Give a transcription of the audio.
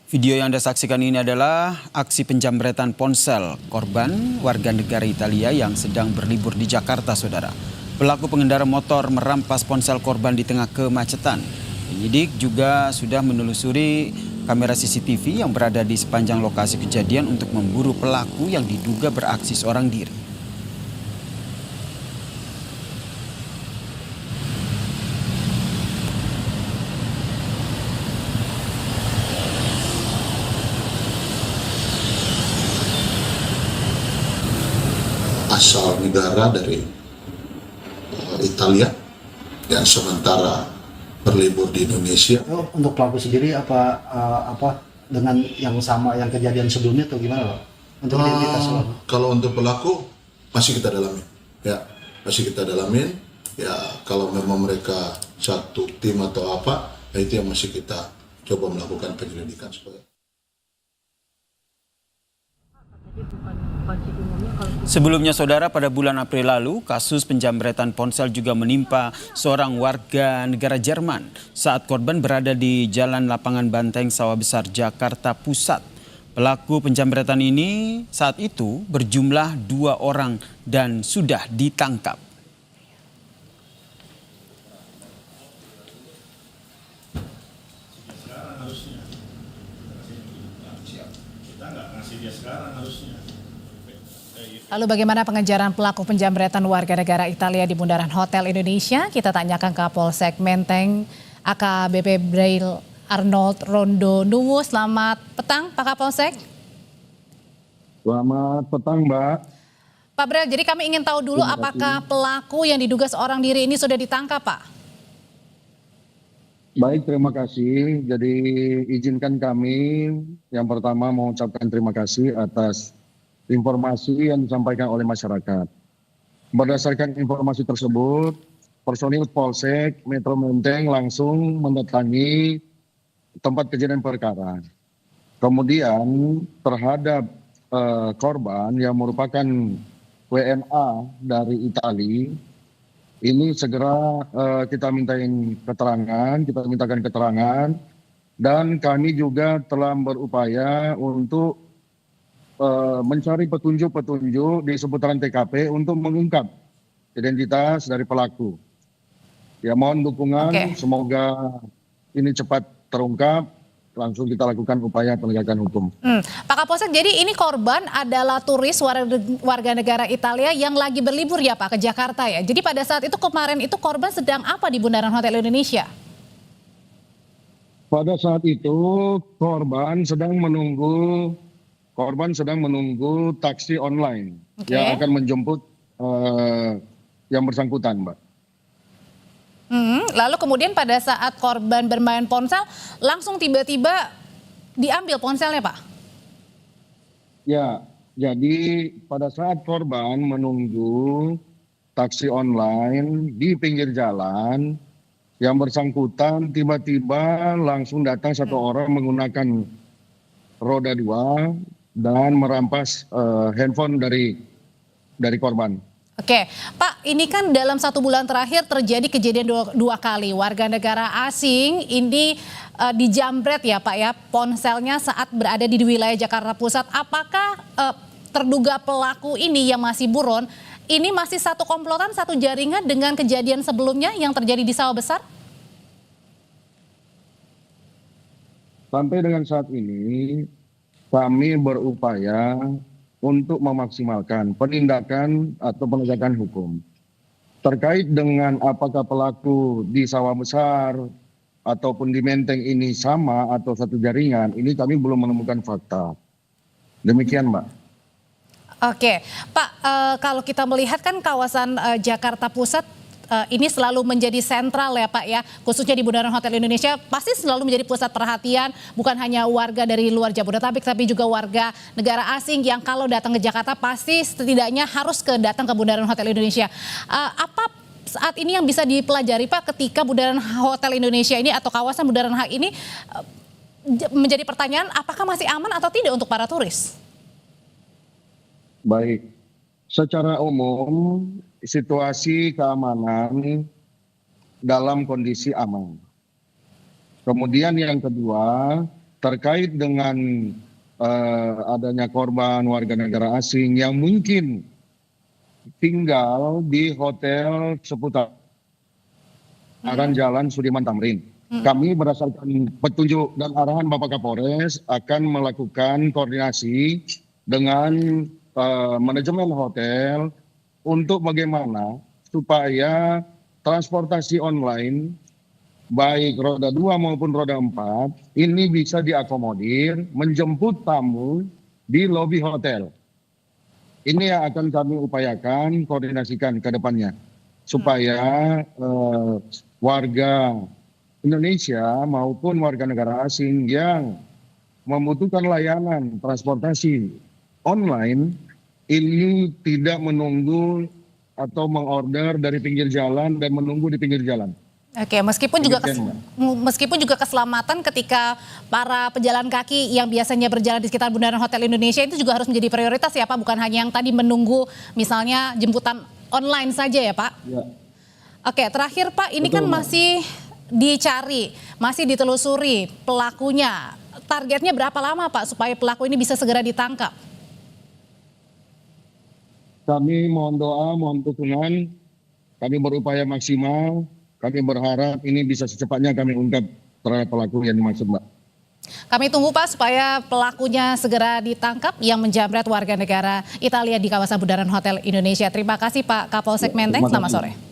Video yang Anda saksikan ini adalah aksi penjamretan ponsel korban warga negara Italia yang sedang berlibur di Jakarta, saudara. Pelaku pengendara motor merampas ponsel korban di tengah kemacetan. Penyidik juga sudah menelusuri kamera CCTV yang berada di sepanjang lokasi kejadian untuk memburu pelaku yang diduga beraksi seorang diri. Asal negara dari Italia yang sementara berlibur di Indonesia. Untuk pelaku sendiri apa dengan yang sama yang kejadian sebelumnya atau gimana, Pak? Untuk identitas pelaku. Kalau untuk pelaku masih kita dalamin, ya masih kita dalamin. Ya kalau memang mereka satu tim atau apa, ya itu yang masih kita coba melakukan penyelidikan supaya. Sebelumnya, saudara, pada bulan April lalu, kasus penjamretan ponsel juga menimpa seorang warga negara Jerman saat korban berada di Jalan Lapangan Banteng, Sawah Besar, Jakarta Pusat. Pelaku penjamretan ini saat itu berjumlah 2 orang dan sudah ditangkap. Lalu bagaimana pengejaran pelaku penjamretan warga negara Italia di bundaran Hotel Indonesia? Kita tanyakan ke Kapolsek Menteng AKBP Braille Arnold Rondo Nuwu. Selamat petang Pak Kapolsek. Selamat petang, Mbak. Pak Braille, jadi kami ingin tahu dulu apakah pelaku yang diduga seorang diri ini sudah ditangkap, Pak? Baik, terima kasih. Jadi izinkan kami yang pertama mengucapkan terima kasih atas informasi yang disampaikan oleh masyarakat. Berdasarkan informasi tersebut, personil Polsek Metro Menteng langsung mendatangi tempat kejadian perkara. Kemudian terhadap korban yang merupakan WNA dari Italia, ini segera kita mintakan keterangan, dan kami juga telah berupaya untuk mencari petunjuk-petunjuk di seputaran TKP untuk mengungkap identitas dari pelaku. Ya, mohon dukungan, semoga ini cepat terungkap, langsung kita lakukan upaya penegakan hukum. Pak Kapolsek, jadi ini korban adalah turis warga negara Italia yang lagi berlibur ya Pak ke Jakarta ya. Jadi pada saat itu kemarin itu korban sedang apa di bundaran Hotel Indonesia? Pada saat itu korban sedang menunggu taksi online yang akan menjemput yang bersangkutan, Mbak. Lalu kemudian pada saat korban bermain ponsel, langsung tiba-tiba diambil ponselnya, Pak? Ya, jadi pada saat korban menunggu taksi online di pinggir jalan, yang bersangkutan tiba-tiba langsung datang satu orang menggunakan roda 2 dan merampas handphone dari korban. Oke, Pak, ini kan dalam 1 bulan terakhir terjadi kejadian dua kali warga negara asing ini dijamret ya Pak ya ponselnya saat berada di wilayah Jakarta Pusat. Apakah terduga pelaku ini yang masih buron ini masih satu komplotan, satu jaringan dengan kejadian sebelumnya yang terjadi di Sawah Besar? Sampai dengan saat ini kami berupaya untuk memaksimalkan penindakan atau penegakan hukum. Terkait dengan apakah pelaku di Sawah Besar ataupun di Menteng ini sama atau satu jaringan, ini kami belum menemukan fakta. Demikian, Mbak. Oke, Pak, kalau kita melihat kan kawasan Jakarta Pusat ini selalu menjadi sentral ya Pak ya, khususnya di bundaran Hotel Indonesia pasti selalu menjadi pusat perhatian bukan hanya warga dari luar Jabodetabek tapi juga warga negara asing yang kalau datang ke Jakarta pasti setidaknya harus datang ke bundaran Hotel Indonesia. Apa saat ini yang bisa dipelajari Pak ketika bundaran Hotel Indonesia ini atau kawasan bundaran HI ini menjadi pertanyaan apakah masih aman atau tidak untuk para turis? Baik, secara umum situasi keamanan dalam kondisi aman. Kemudian yang kedua, terkait dengan adanya korban warga negara asing yang mungkin tinggal di hotel seputaran Jalan Sudirman Tamrin. Kami berdasarkan petunjuk dan arahan Bapak Kapolres akan melakukan koordinasi dengan manajemen hotel untuk bagaimana supaya transportasi online baik roda 2 maupun roda 4 ini bisa diakomodir menjemput tamu di lobi hotel. Ini yang akan kami upayakan koordinasikan ke depannya supaya warga Indonesia maupun warga negara asing yang membutuhkan layanan transportasi online ini tidak menunggu atau mengorder dari pinggir jalan dan menunggu di pinggir jalan. Oke, meskipun juga keselamatan ketika para pejalan kaki yang biasanya berjalan di sekitar Bundaran Hotel Indonesia itu juga harus menjadi prioritas ya Pak, bukan hanya yang tadi menunggu misalnya jemputan online saja ya Pak? Ya. Oke, terakhir Pak, ini kan masih dicari, masih ditelusuri pelakunya. Targetnya berapa lama Pak supaya pelaku ini bisa segera ditangkap? Kami mohon doa, mohon dukungan, kami berupaya maksimal, kami berharap ini bisa secepatnya kami ungkap terhadap pelaku yang dimaksud Mbak. Kami tunggu Pak supaya pelakunya segera ditangkap yang menjamret warga negara Italia di kawasan Bundaran Hotel Indonesia. Terima kasih Pak Kapolsek Menteng, selamat sore.